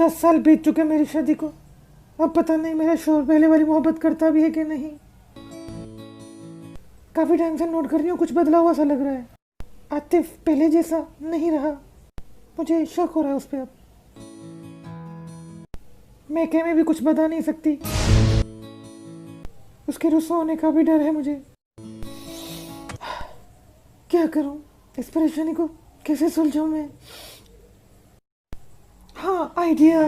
10 साल बीत चुके मेरी शादी को। अब पता नहीं मेरा शोहर पहले वाली मोहब्बत करता भी है कि नहीं। काफी टाइम से नोट कर रही हूँ, कुछ बदला हुआ सा लग रहा है। आतिफ पहले जैसा नहीं रहा, मुझे शक हो रहा है उस पर। अब मैं कह में भी कुछ बता नहीं सकती, उसके रुस्वा होने का भी डर है मुझे। क्या करूं, इस परेशानी को कैसे सुलझाऊं मैं? हाँ, आइडिया।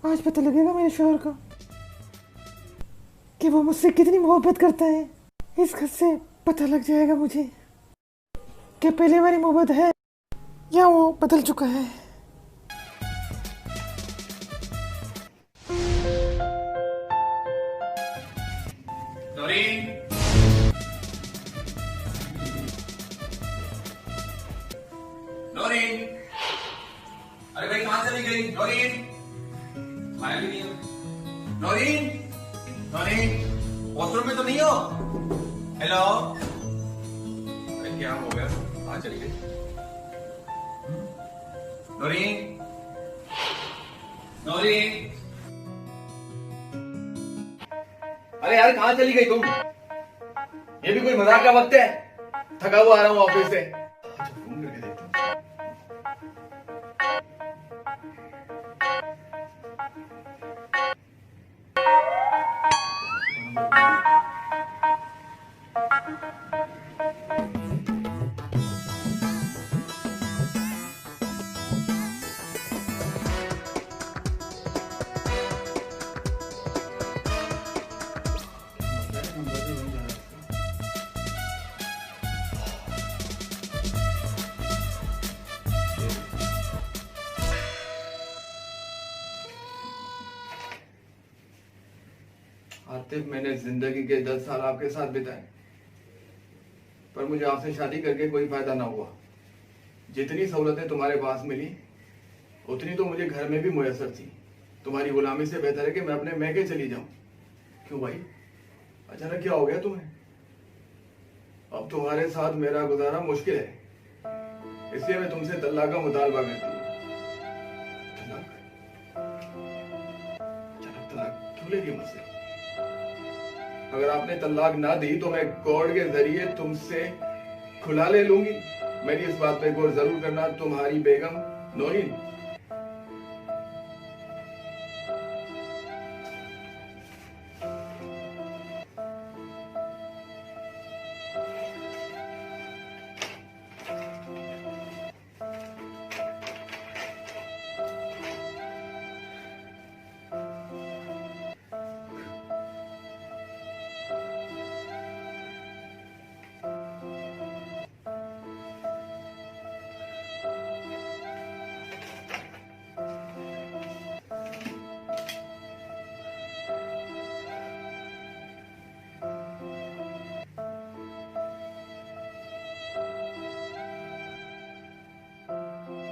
आज पता लगेगा मेरे शोहर को कि वो मुझसे कितनी मोहब्बत करता है। इस खत से पता लग जाएगा मुझे कि पहले वाली मोहब्बत है या वो बदल चुका है। नौरीन, नौरीन, अरे भाई कहाँ चली गई नौरीन? आया भी नहीं है। नौरीन, नौरीन, वॉशरूम में तो नहीं हो? हेलो, अरे क्या हो गया, कहाँ चली गई नौरीन? नौरीन, अरे यार कहाँ चली गई तुम? ये भी कोई मजाक का वक्त है? थका हुआ आ रहा हूँ ऑफिस से। अच्छा, फोन करके देखता हूँ। आतिफ, मैंने जिंदगी के 10 साल आपके साथ बिताए, पर मुझे आपसे शादी करके कोई फायदा ना हुआ। जितनी सहूलतें तुम्हारे पास मिली उतनी तो मुझे घर में भी मुयसर थी। तुम्हारी गुलामी से बेहतर है कि मैं अपने मैके चली जाऊं। क्यों भाई, अचानक क्या हो गया तुम्हें? अब तुम्हारे साथ मेरा गुजारा मुश्किल है, इसलिए मैं तुमसे तलाक का मुतालबा करती हूँ। तलाक? अचानक तलाक क्यों ले रही मुझसे? अगर आपने तलाक ना दी तो मैं कोर्ट के जरिए तुमसे खुला ले लूंगी। मेरी इस बात पे गौर जरूर करना, तुम्हारी बेगम नौरीन।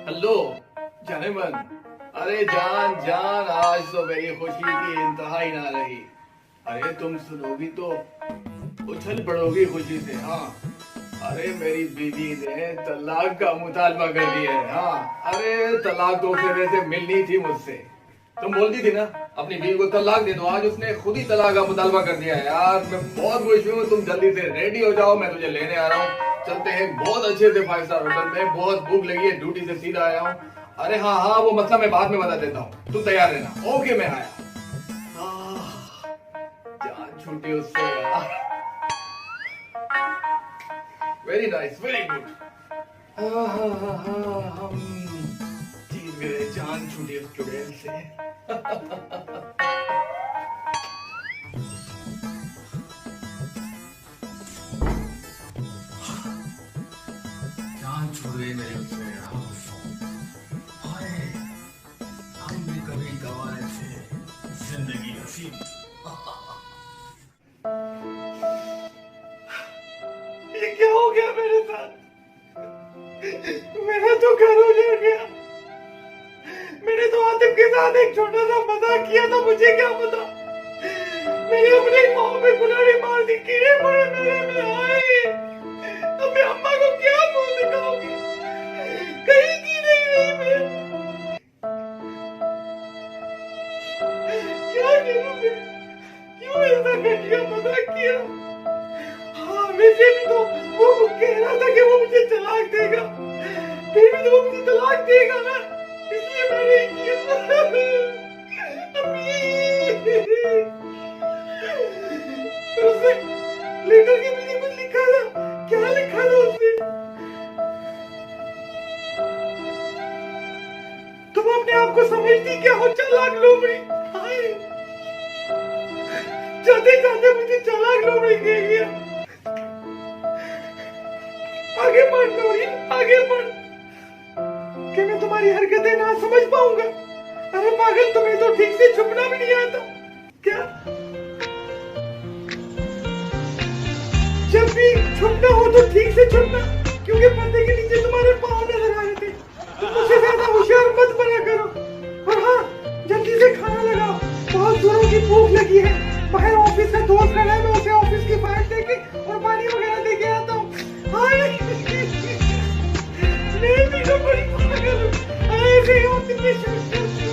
हेलो जाने मन, अरे जान जान, आज तो मेरी खुशी की इंतहा ही ना रही। अरे तुम सुनोगी तो उछल पड़ोगी खुशी से। हाँ, अरे मेरी बीवी ने तलाक का मुतालबा कर दिया है। हाँ, अरे तलाक तो उसे वैसे मिलनी थी मुझसे। तुम बोलती थी ना अपनी बीवी को तलाक दे दो, आज उसने खुद ही तलाक का मुतालबा कर दिया है। यार मैं बहुत खुश हूँ, तुम जल्दी से रेडी हो जाओ, मैं तुझे लेने आ रहा हूँ। चलते हैं बहुत अच्छे से 5 स्टार होटल में, बहुत भूख लगी है, ड्यूटी से सीधा आया हूँ। अरे हाँ हाँ, वो मतलब मैं बाद में बता देता हूँ, तुम तैयार रहना। ओके, मैं आया। जान छूटी उससे यार। Very nice, very good. हम जीत गए, जान छूटी उस चुड़ैल से। जान छूट गई मेरे उससे। हाय, हम भी कभी गवाए थे जिंदगी हसीन। ये क्या हो किया था मुझे क्या पता। मैंने अपने पाँव में कुल्हाड़ी मार दी, कीड़े पड़े मेरे में आए। अब मैं अम्मा को क्या मुंह दिखाऊंगी, कहीं की नहीं मैं। क्या करूं मैं, क्यों ऐसा घटिया मजाक किया। हाँ वैसे भी तो वो कह रहा था कि वो मुझे तलाक देगा, फिर भी तो वो मुझे तलाक देगा ना, इसलिए मैंने किया। उसने लेटर के पीछे कुछ लिखा था, क्या लिखा था उसने? तुम अपने आप को समझती क्या हो चालाक लोमड़ी। हाय जाते जाते मुझे चालाक लोमड़ी कह गया। आगे बढ़ लोमड़ी, आगे बढ़, कि मैं तुम्हारी हरकतें ना समझ पाऊंगा। अरे पागल, तुम्हें तो ठीक से छुपना भी नहीं आता क्या? जब भी छुपना हो तो ठीक से छुपना, क्योंकि पर्दे के नीचे तुम्हारे पाँव नजर आ रहे थे। तुम मुझसे ज्यादा होशियार मत बना करो। और हाँ, जल्दी से खाना लगाओ, बहुत जोरों की भूख लगी है। बाहर ऑफिस का दोस्त खड़ा है, मैं उसे ऑफिस की फाइल देके और पानी वगैरह देके आता हूँ। मैं भी तो बड़ी पागल हूँ, ऐसे ही होती है।